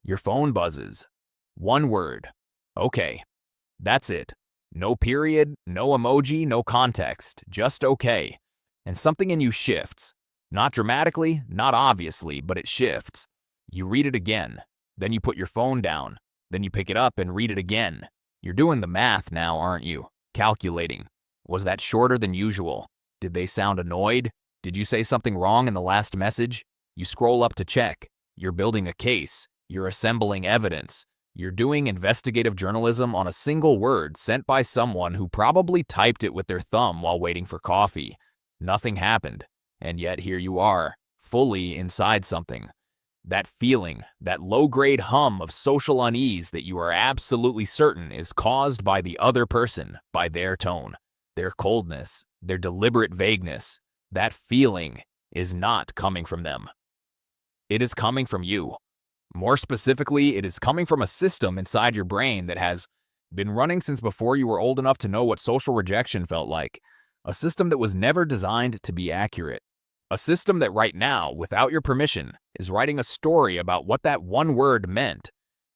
Your phone buzzes. One word. Okay. That's it. No period, no emoji, no context, just okay. And something in you shifts. Not dramatically, not obviously, but it shifts. You read it again. Then you put your phone down. Then you pick it up and read it again. You're doing the math now, aren't you? Calculating. Was that shorter than usual? Did they sound annoyed? Did you say something wrong in the last message? You scroll up to check. You're building a case. You're assembling evidence. You're doing investigative journalism on a single word sent by someone who probably typed it with their thumb while waiting for coffee. Nothing happened. And yet here you are, fully inside something. That feeling, that low-grade hum of social unease that you are absolutely certain is caused by the other person, by their tone, their coldness, their deliberate vagueness. That feeling is not coming from them. It is coming from you. More specifically, it is coming from a system inside your brain that has been running since before you were old enough to know what social rejection felt like. A system that was never designed to be accurate. A system that right now, without your permission, is writing a story about what that one word meant,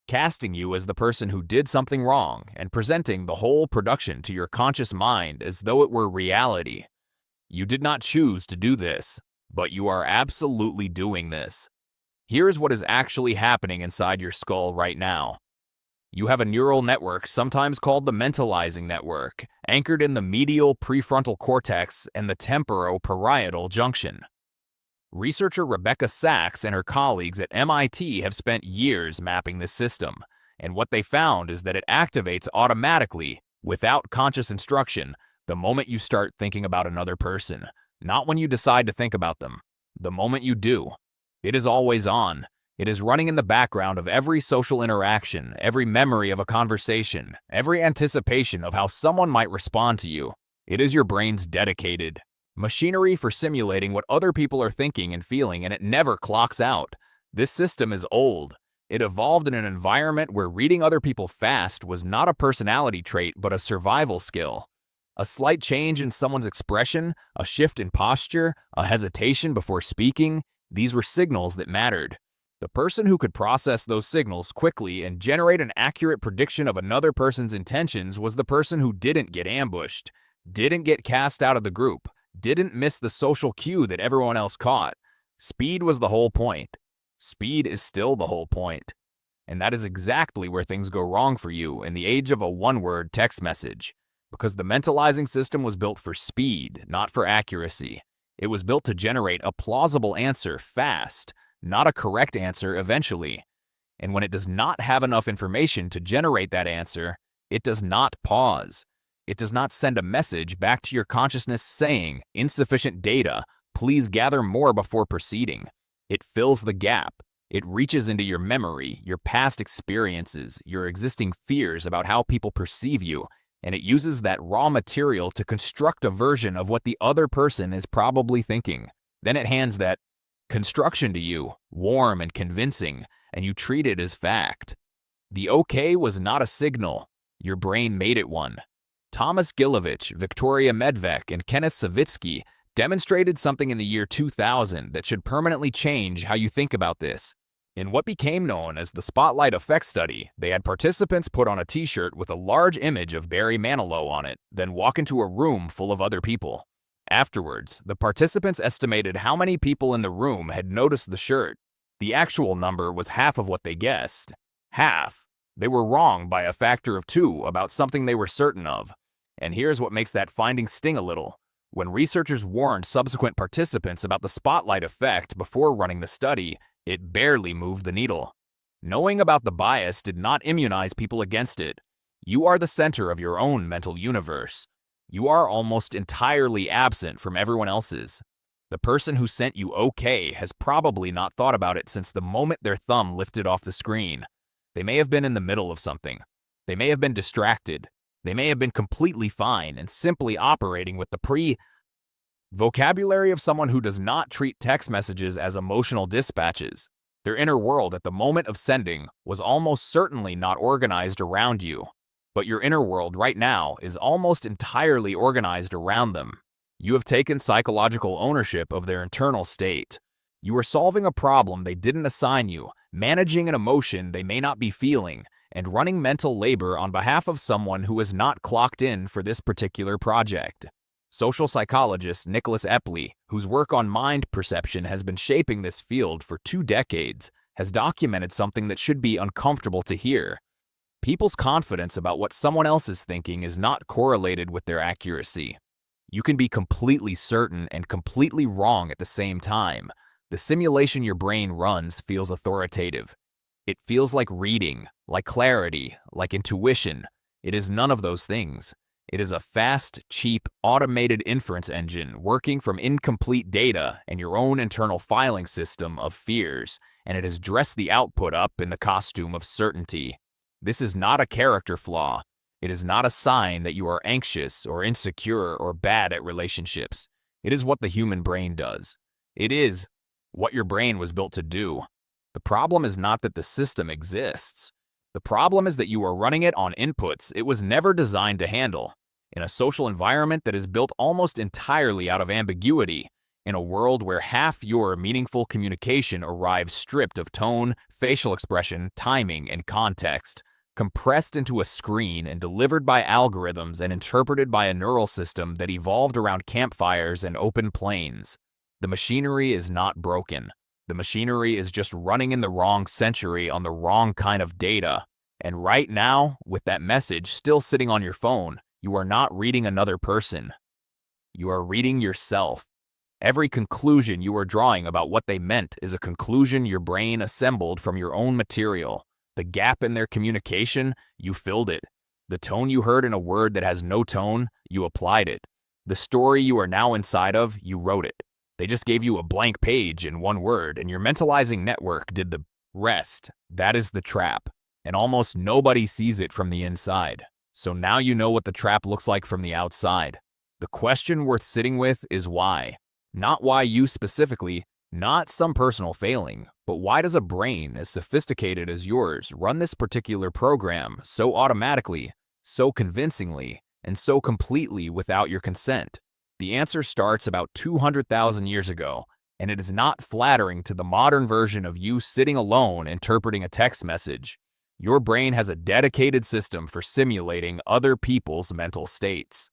casting you as the person who did something wrong and presenting the whole production to your conscious mind as though it were reality. You did not choose to do this, but you are absolutely doing this. Here is what is actually happening inside your skull right now. You have a neural network, sometimes called the mentalizing network, anchored in the medial prefrontal cortex and the temporoparietal junction. Researcher Rebecca Sachs and her colleagues at MIT have spent years mapping this system, and what they found is that it activates automatically, without conscious instruction, the moment you start thinking about another person, not when you decide to think about them, the moment you do. It is always on. It is running in the background of every social interaction, every memory of a conversation, every anticipation of how someone might respond to you. It is your brain's dedicated machinery for simulating what other people are thinking and feeling, and it never clocks out. This system is old. It evolved in an environment where reading other people fast was not a personality trait but a survival skill. A slight change in someone's expression, a shift in posture, a hesitation before speaking, these were signals that mattered. The person who could process those signals quickly and generate an accurate prediction of another person's intentions was the person who didn't get ambushed, didn't get cast out of the group, didn't miss the social cue that everyone else caught. Speed was the whole point. Speed is still the whole point. And that is exactly where things go wrong for you in the age of a one-word text message. Because the mentalizing system was built for speed, not for accuracy. It was built to generate a plausible answer fast, not a correct answer eventually. And when it does not have enough information to generate that answer, it does not pause. It does not send a message back to your consciousness saying, insufficient data, please gather more before proceeding. It fills the gap. It reaches into your memory, your past experiences, your existing fears about how people perceive you, and it uses that raw material to construct a version of what the other person is probably thinking. Then it hands that construction to you, warm and convincing, and you treat it as fact. The okay was not a signal. Your brain made it one. Thomas Gilovich, Victoria Medvec, and Kenneth Savitsky demonstrated something in the year 2000 that should permanently change how you think about this. In what became known as the Spotlight Effect Study, they had participants put on a t-shirt with a large image of Barry Manilow on it, then walk into a room full of other people. Afterwards, the participants estimated how many people in the room had noticed the shirt. The actual number was half of what they guessed. Half. They were wrong by a factor of 2 about something they were certain of. And here's what makes that finding sting a little. When researchers warned subsequent participants about the spotlight effect before running the study, it barely moved the needle. Knowing about the bias did not immunize people against it. You are the center of your own mental universe. You are almost entirely absent from everyone else's. The person who sent you okay has probably not thought about it since the moment their thumb lifted off the screen. They may have been in the middle of something. They may have been distracted. They may have been completely fine and simply operating with the vocabulary of someone who does not treat text messages as emotional dispatches. Their inner world at the moment of sending was almost certainly not organized around you. But your inner world right now is almost entirely organized around them. You have taken psychological ownership of their internal state. You are solving a problem they didn't assign you, managing an emotion they may not be feeling, and running mental labor on behalf of someone who is not clocked in for this particular project. Social psychologist Nicholas Epley, whose work on mind perception has been shaping this field for 2 decades, has documented something that should be uncomfortable to hear. People's confidence about what someone else is thinking is not correlated with their accuracy. You can be completely certain and completely wrong at the same time. The simulation your brain runs feels authoritative. It feels like reading, like clarity, like intuition. It is none of those things. It is a fast, cheap, automated inference engine working from incomplete data and your own internal filing system of fears, and it has dressed the output up in the costume of certainty. This is not a character flaw. It is not a sign that you are anxious or insecure or bad at relationships. It is what the human brain does. It is what your brain was built to do. The problem is not that the system exists. The problem is that you are running it on inputs it was never designed to handle, in a social environment that is built almost entirely out of ambiguity, in a world where half your meaningful communication arrives stripped of tone, facial expression, timing, and context, compressed into a screen and delivered by algorithms and interpreted by a neural system that evolved around campfires and open plains. The machinery is not broken. The machinery is just running in the wrong century on the wrong kind of data. And right now, with that message still sitting on your phone, you are not reading another person. You are reading yourself. Every conclusion you are drawing about what they meant is a conclusion your brain assembled from your own material. The gap in their communication, you filled it. The tone you heard in a word that has no tone, you applied it. The story you are now inside of, you wrote it. They just gave you a blank page in one word, and your mentalizing network did the rest. That is the trap, and almost nobody sees it from the inside. So now you know what the trap looks like from the outside. The question worth sitting with is why. Not why you specifically, not some personal failing, but why does a brain as sophisticated as yours run this particular program so automatically, so convincingly, and so completely without your consent? The answer starts about 200,000 years ago, and it is not flattering to the modern version of you sitting alone interpreting a text message. Your brain has a dedicated system for simulating other people's mental states.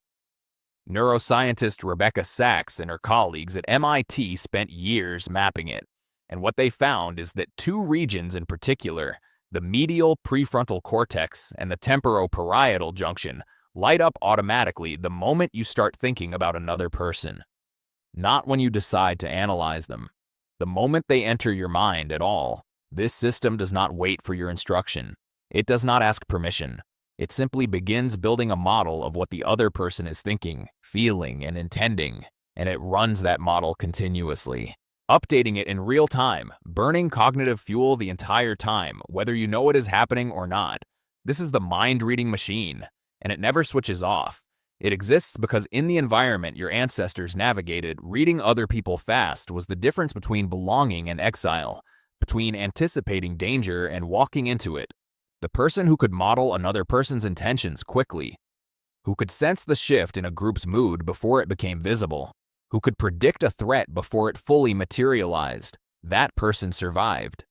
Neuroscientist Rebecca Sachs and her colleagues at MIT spent years mapping it, and what they found is that 2 regions in particular, the medial prefrontal cortex and the temporoparietal junction, light up automatically the moment you start thinking about another person. Not when you decide to analyze them. The moment they enter your mind at all. This system does not wait for your instruction. It does not ask permission. It simply begins building a model of what the other person is thinking, feeling, and intending, and it runs that model continuously, updating it in real time, burning cognitive fuel the entire time, whether you know it is happening or not. This is the mind-reading machine, and it never switches off. It exists because in the environment your ancestors navigated, reading other people fast was the difference between belonging and exile, between anticipating danger and walking into it. The person who could model another person's intentions quickly, who could sense the shift in a group's mood before it became visible, who could predict a threat before it fully materialized, that person survived.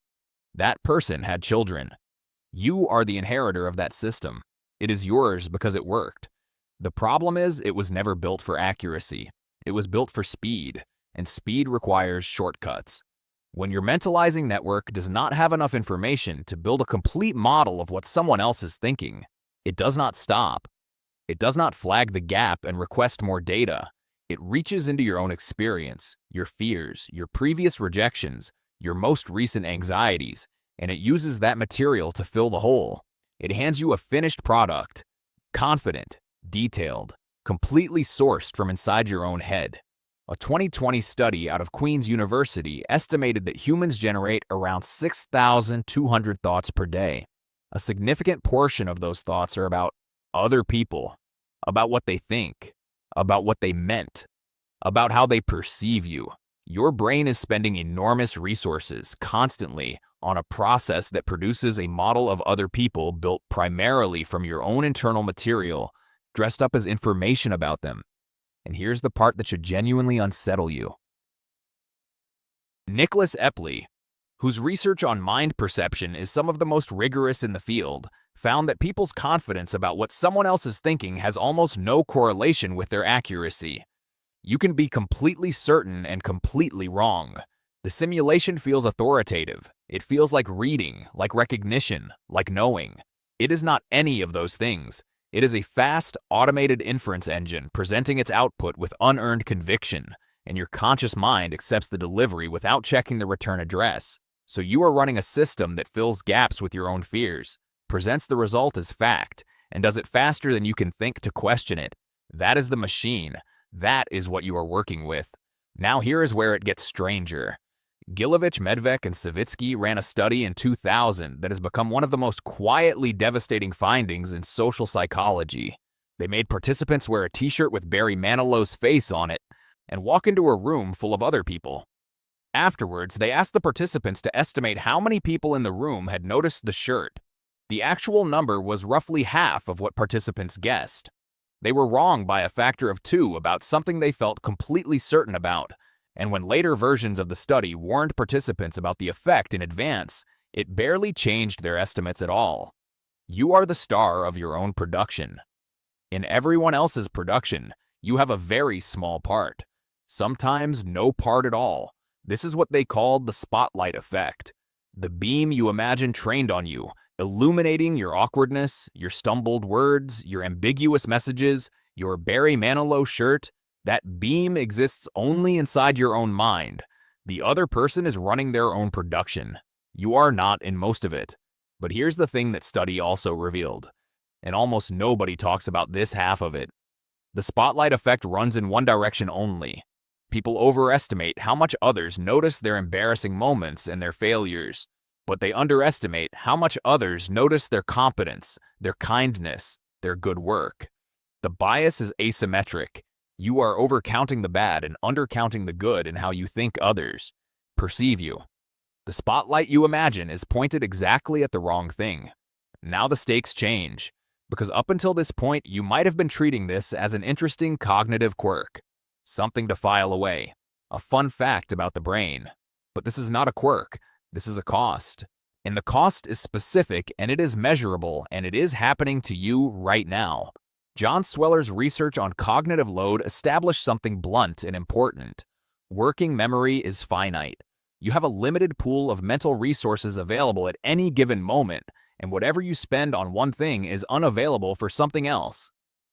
That person had children. You are the inheritor of that system. It is yours because it worked. The problem is it was never built for accuracy. It was built for speed, and speed requires shortcuts. When your mentalizing network does not have enough information to build a complete model of what someone else is thinking, it does not stop. It does not flag the gap and request more data. It reaches into your own experience, your fears, your previous rejections, your most recent anxieties, and it uses that material to fill the hole. It hands you a finished product, confident, detailed, completely sourced from inside your own head. A 2020 study out of Queen's University estimated that humans generate around 6,200 thoughts per day. A significant portion of those thoughts are about other people, about what they think, about what they meant, about how they perceive you. Your brain is spending enormous resources constantly on a process that produces a model of other people built primarily from your own internal material, dressed up as information about them. And here's the part that should genuinely unsettle you. Nicholas Epley, whose research on mind perception is some of the most rigorous in the field, found that people's confidence about what someone else is thinking has almost no correlation with their accuracy. You can be completely certain and completely wrong. The simulation feels authoritative. It feels like reading, like recognition, like knowing. It is not any of those things. It is a fast, automated inference engine presenting its output with unearned conviction, and your conscious mind accepts the delivery without checking the return address. So you are running a system that fills gaps with your own fears, presents the result as fact, and does it faster than you can think to question it. That is the machine. That is what you are working with. Now here is where it gets stranger. Gilovich, Medvec, and Savitsky ran a study in 2000 that has become one of the most quietly devastating findings in social psychology. They made participants wear a t-shirt with Barry Manilow's face on it and walk into a room full of other people. Afterwards, they asked the participants to estimate how many people in the room had noticed the shirt. The actual number was roughly half of what participants guessed. They were wrong by a factor of 2 about something they felt completely certain about, and when later versions of the study warned participants about the effect in advance, it barely changed their estimates at all. You are the star of your own production. In everyone else's production, you have a very small part. Sometimes no part at all. This is what they called the spotlight effect. The beam you imagine trained on you, illuminating your awkwardness, your stumbled words, your ambiguous messages, your Barry Manilow shirt. That beam exists only inside your own mind. The other person is running their own production. You are not in most of it. But here's the thing that study also revealed, and almost nobody talks about this half of it. The spotlight effect runs in one direction only. People overestimate how much others notice their embarrassing moments and their failures, but they underestimate how much others notice their competence, their kindness, their good work. The bias is asymmetric. You are overcounting the bad and undercounting the good in how you think others perceive you. The spotlight you imagine is pointed exactly at the wrong thing. Now the stakes change, because up until this point you might have been treating this as an interesting cognitive quirk, something to file away, a fun fact about the brain. But this is not a quirk, this is a cost. And the cost is specific and it is measurable and it is happening to you right now. John Sweller's research on cognitive load established something blunt and important. Working memory is finite. You have a limited pool of mental resources available at any given moment, and whatever you spend on one thing is unavailable for something else.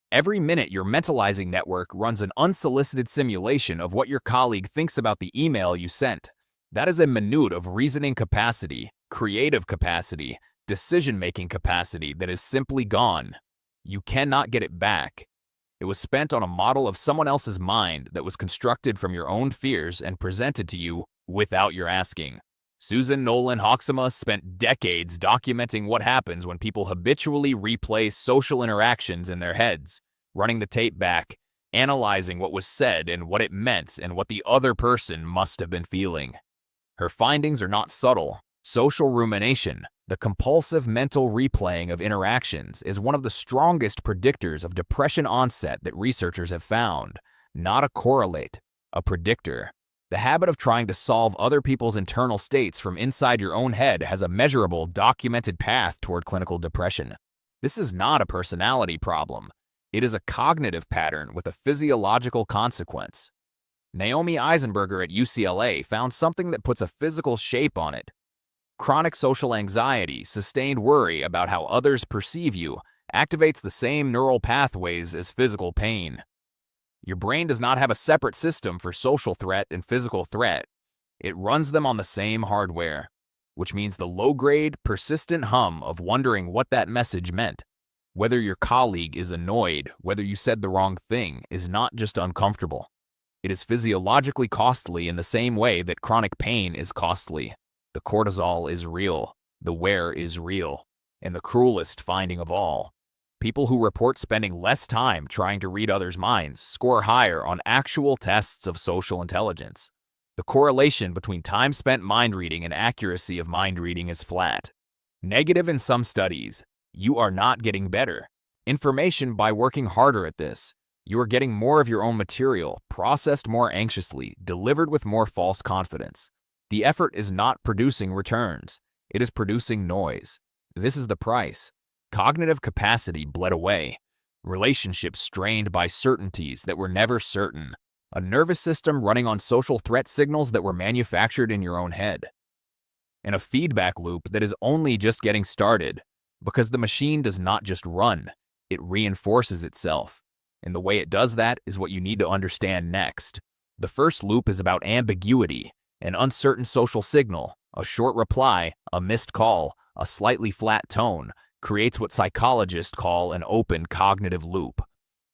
Every minute your mentalizing network runs an unsolicited simulation of what your colleague thinks about the email you sent. That is a minute of reasoning capacity, creative capacity, decision-making capacity that is simply gone. You cannot get it back. It was spent on a model of someone else's mind that was constructed from your own fears and presented to you without your asking. Susan Nolan Hoxema spent decades documenting what happens when people habitually replay social interactions in their heads, running the tape back, analyzing what was said and what it meant and what the other person must have been feeling. Her findings are not subtle. Social rumination, the compulsive mental replaying of interactions, is one of the strongest predictors of depression onset that researchers have found. Not a correlate, a predictor. The habit of trying to solve other people's internal states from inside your own head has a measurable, documented path toward clinical depression. This is not a personality problem. It is a cognitive pattern with a physiological consequence. Naomi Eisenberger at UCLA found something that puts a physical shape on it. Chronic social anxiety, sustained worry about how others perceive you, activates the same neural pathways as physical pain. Your brain does not have a separate system for social threat and physical threat. It runs them on the same hardware, which means the low-grade, persistent hum of wondering what that message meant. Whether your colleague is annoyed, whether you said the wrong thing, is not just uncomfortable. It is physiologically costly in the same way that chronic pain is costly. The cortisol is real, the wear is real, and the cruelest finding of all. People who report spending less time trying to read others' minds score higher on actual tests of social intelligence. The correlation between time spent mind reading and accuracy of mind reading is flat. Negative in some studies. You are not getting better. Information by working harder at this. You are getting more of your own material, processed more anxiously, delivered with more false confidence. The effort is not producing returns. It is producing noise. This is the price. Cognitive capacity bled away. Relationships strained by certainties that were never certain. A nervous system running on social threat signals that were manufactured in your own head. And a feedback loop that is only just getting started, because the machine does not just run, it reinforces itself. And the way it does that is what you need to understand next. The first loop is about ambiguity, an uncertain social signal, a short reply, a missed call, a slightly flat tone, creates what psychologists call an open cognitive loop.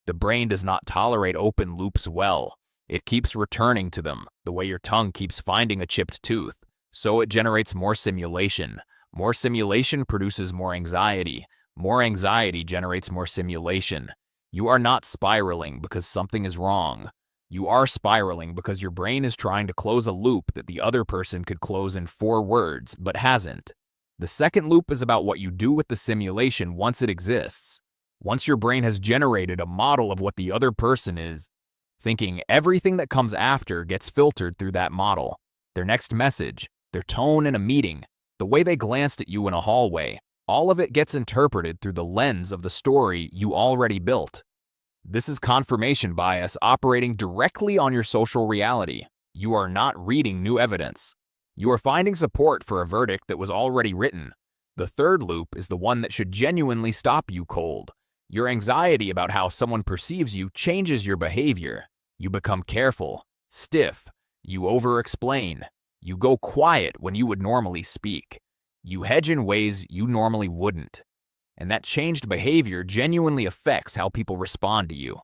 The brain does not tolerate open loops well. It keeps returning to them, the way your tongue keeps finding a chipped tooth. So it generates more simulation. More simulation produces more anxiety. More anxiety generates more simulation. You are not spiraling because something is wrong. You are spiraling because your brain is trying to close a loop that the other person could close in 4 words, but hasn't. The second loop is about what you do with the simulation once it exists. Once your brain has generated a model of what the other person is thinking, everything that comes after gets filtered through that model. Their next message, their tone in a meeting, the way they glanced at you in a hallway, all of it gets interpreted through the lens of the story you already built. This is confirmation bias operating directly on your social reality. You are not reading new evidence. You are finding support for a verdict that was already written. The third loop is the one that should genuinely stop you cold. Your anxiety about how someone perceives you changes your behavior. You become careful, stiff, you over-explain. You go quiet when you would normally speak. You hedge in ways you normally wouldn't. And that changed behavior genuinely affects how people respond to you.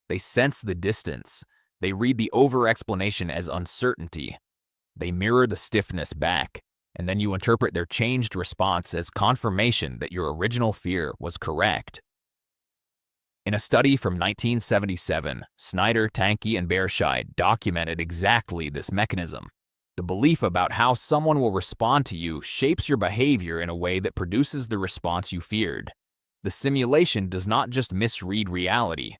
They sense the distance. They read the over-explanation as uncertainty. They mirror the stiffness back, and then you interpret their changed response as confirmation that your original fear was correct. In a study from 1977, Snyder, Tanke, and Bearscheid documented exactly this mechanism. The belief about how someone will respond to you shapes your behavior in a way that produces the response you feared. The simulation does not just misread reality.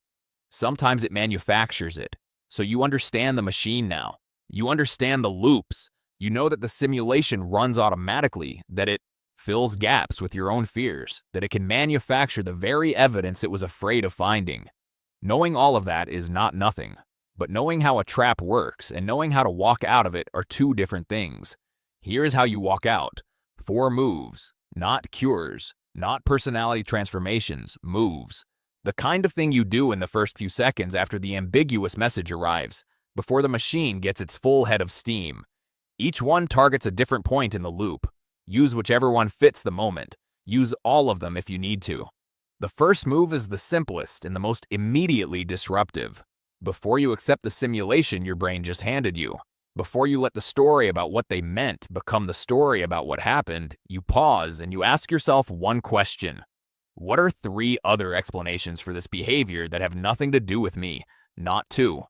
Sometimes it manufactures it. So you understand the machine now. You understand the loops. You know that the simulation runs automatically, that it fills gaps with your own fears, that it can manufacture the very evidence it was afraid of finding. Knowing all of that is not nothing. But knowing how a trap works and knowing how to walk out of it are 2 different things. Here is how you walk out. 4 moves, not cures, not personality transformations, moves. The kind of thing you do in the first few seconds after the ambiguous message arrives, before the machine gets its full head of steam. Each one targets a different point in the loop. Use whichever one fits the moment. Use all of them if you need to. The first move is the simplest and the most immediately disruptive. Before you accept the simulation your brain just handed you, before you let the story about what they meant become the story about what happened, you pause and you ask yourself one question. What are 3 other explanations for this behavior that have nothing to do with me? Not 2.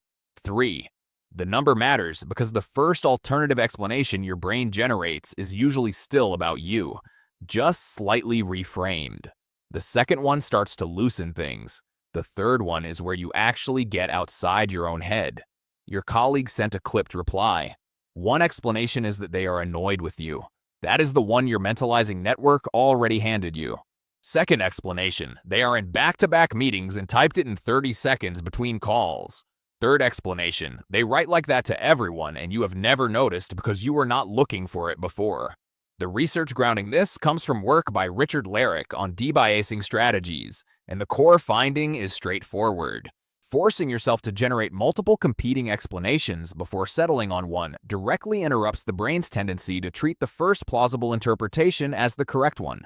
3. The number matters because the first alternative explanation your brain generates is usually still about you, just slightly reframed. The second one starts to loosen things. The third one is where you actually get outside your own head. Your colleague sent a clipped reply. One explanation is that they are annoyed with you. That is the one your mentalizing network already handed you. Second explanation, they are in back-to-back meetings and typed it in 30 seconds between calls. Third explanation, they write like that to everyone and you have never noticed because you were not looking for it before. The research grounding this comes from work by Richard Larrick on debiasing strategies, and the core finding is straightforward. Forcing yourself to generate multiple competing explanations before settling on one directly interrupts the brain's tendency to treat the first plausible interpretation as the correct one.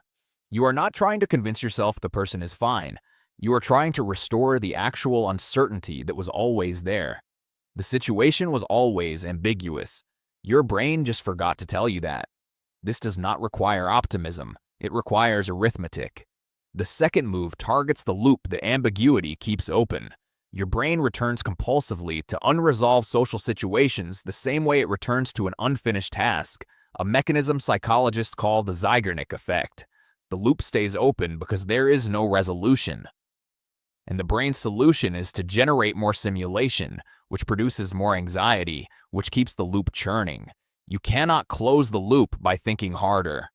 You are not trying to convince yourself the person is fine. You are trying to restore the actual uncertainty that was always there. The situation was always ambiguous. Your brain just forgot to tell you that. This does not require optimism. It requires arithmetic. The second move targets the loop that ambiguity keeps open. Your brain returns compulsively to unresolved social situations the same way it returns to an unfinished task, a mechanism psychologists call the Zeigarnik effect. The loop stays open because there is no resolution. And the brain's solution is to generate more simulation, which produces more anxiety, which keeps the loop churning. You cannot close the loop by thinking harder.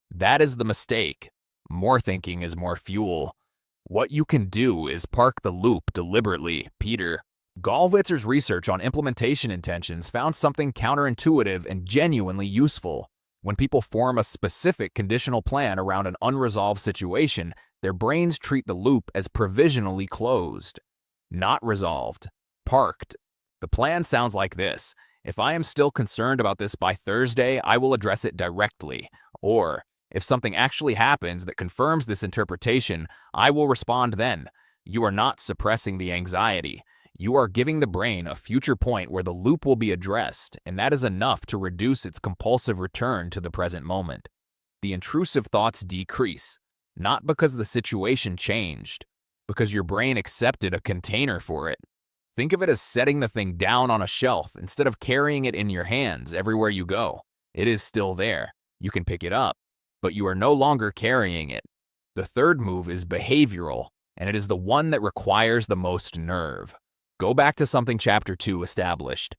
That is the mistake. More thinking is more fuel. What you can do is park the loop deliberately, Peter. Gallwitzer's research on implementation intentions found something counterintuitive and genuinely useful. When people form a specific conditional plan around an unresolved situation, their brains treat the loop as provisionally closed, not resolved, parked. The plan sounds like this: if I am still concerned about this by Thursday, I will address it directly. Or, if something actually happens that confirms this interpretation, I will respond then. You are not suppressing the anxiety. You are giving the brain a future point where the loop will be addressed, and that is enough to reduce its compulsive return to the present moment. The intrusive thoughts decrease, not because the situation changed, because your brain accepted a container for it. Think of it as setting the thing down on a shelf instead of carrying it in your hands everywhere you go. It is still there. You can pick it up, but you are no longer carrying it. The third move is behavioral, and it is the one that requires the most nerve. Go back to something Chapter 2 established.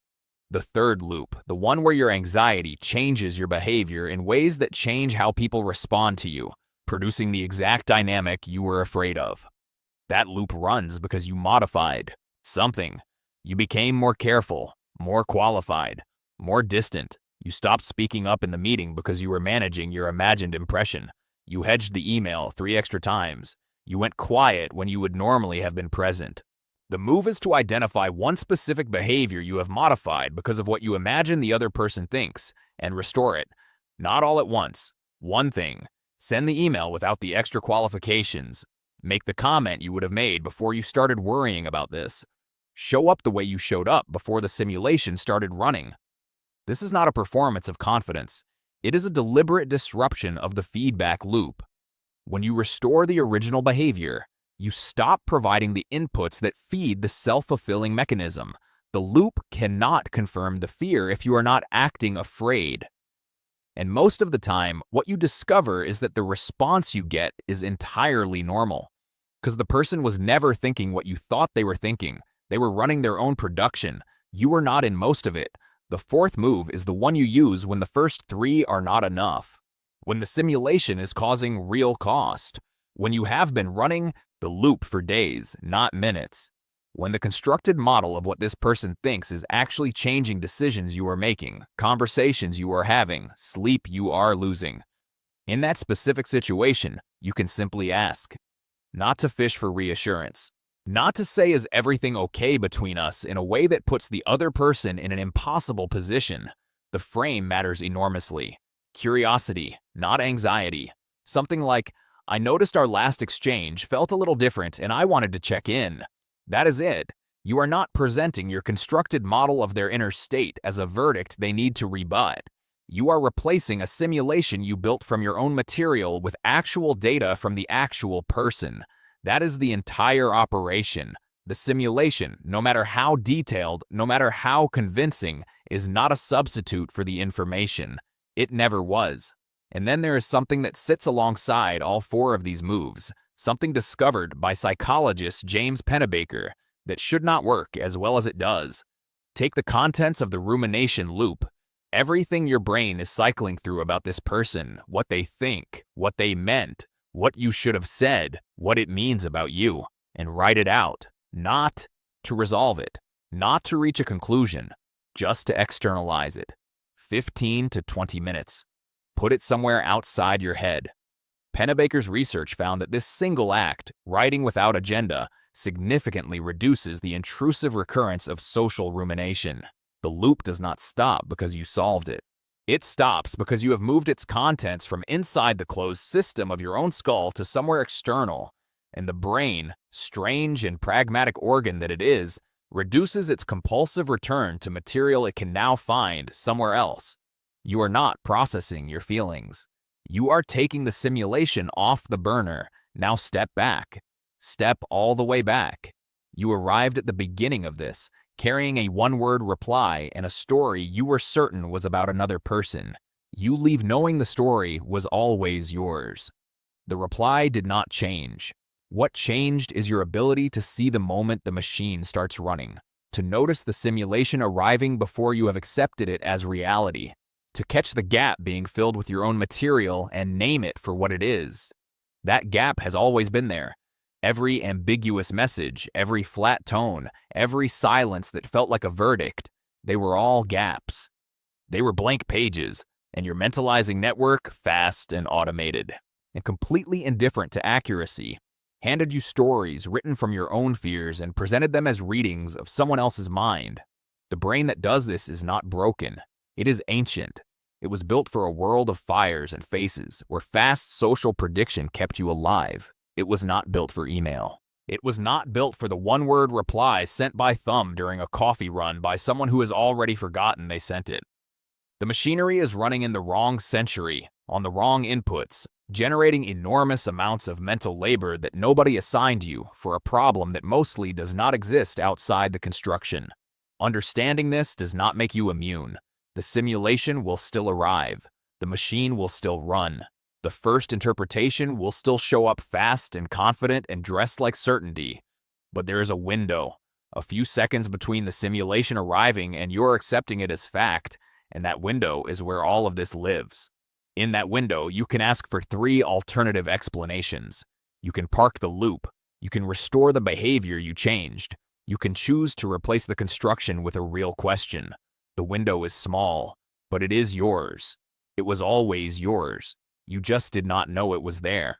The third loop, the one where your anxiety changes your behavior in ways that change how people respond to you, producing the exact dynamic you were afraid of. That loop runs because you modified something. You became more careful, more qualified, more distant. You stopped speaking up in the meeting because you were managing your imagined impression. You hedged the email 3 extra times. You went quiet when you would normally have been present. The move is to identify one specific behavior you have modified because of what you imagine the other person thinks, and restore it. Not all at once. One thing. Send the email without the extra qualifications. Make the comment you would have made before you started worrying about this. Show up the way you showed up before the simulation started running. This is not a performance of confidence. It is a deliberate disruption of the feedback loop. When you restore the original behavior, you stop providing the inputs that feed the self-fulfilling mechanism. The loop cannot confirm the fear if you are not acting afraid. And most of the time, what you discover is that the response you get is entirely normal. Because the person was never thinking what you thought they were thinking. They were running their own production. You were not in most of it. The fourth move is the one you use when the first 3 are not enough. When the simulation is causing real cost. When you have been running the loop for days, not minutes. When the constructed model of what this person thinks is actually changing decisions you are making, conversations you are having, sleep you are losing. In that specific situation, you can simply ask. Not to fish for reassurance. Not to say, is everything okay between us, in a way that puts the other person in an impossible position. The frame matters enormously. Curiosity, not anxiety. Something like, I noticed our last exchange felt a little different and I wanted to check in. That is it. You are not presenting your constructed model of their inner state as a verdict they need to rebut. You are replacing a simulation you built from your own material with actual data from the actual person. That is the entire operation. The simulation, no matter how detailed, no matter how convincing, is not a substitute for the information. It never was. And then there is something that sits alongside all 4 of these moves, something discovered by psychologist James Pennebaker that should not work as well as it does. Take the contents of the rumination loop. Everything your brain is cycling through about this person, what they think, what they meant, what you should have said, what it means about you, and write it out. Not to resolve it, not to reach a conclusion, just to externalize it. 15 to 20 minutes. Put it somewhere outside your head. Pennebaker's research found that this single act, writing without agenda, significantly reduces the intrusive recurrence of social rumination. The loop does not stop because you solved it. It stops because you have moved its contents from inside the closed system of your own skull to somewhere external, and the brain, strange and pragmatic organ that it is, reduces its compulsive return to material it can now find somewhere else. You are not processing your feelings. You are taking the simulation off the burner. Now step back. Step all the way back. You arrived at the beginning of this, carrying a one-word reply and a story you were certain was about another person. You leave knowing the story was always yours. The reply did not change. What changed is your ability to see the moment the machine starts running, to notice the simulation arriving before you have accepted it as reality, to catch the gap being filled with your own material and name it for what it is. That gap has always been there. Every ambiguous message, every flat tone, every silence that felt like a verdict, they were all gaps. They were blank pages, and your mentalizing network, fast and automated, and completely indifferent to accuracy, handed you stories written from your own fears and presented them as readings of someone else's mind. The brain that does this is not broken. It is ancient. It was built for a world of fires and faces, where fast social prediction kept you alive. It was not built for email. It was not built for the one-word reply sent by thumb during a coffee run by someone who has already forgotten they sent it. The machinery is running in the wrong century, on the wrong inputs, generating enormous amounts of mental labor that nobody assigned you for a problem that mostly does not exist outside the construction. Understanding this does not make you immune. The simulation will still arrive. The machine will still run. The first interpretation will still show up fast and confident and dressed like certainty. But there is a window, a few seconds between the simulation arriving and your accepting it as fact, and that window is where all of this lives. In that window, you can ask for 3 alternative explanations. You can park the loop. You can restore the behavior you changed. You can choose to replace the construction with a real question. The window is small, but it is yours. It was always yours. You just did not know it was there.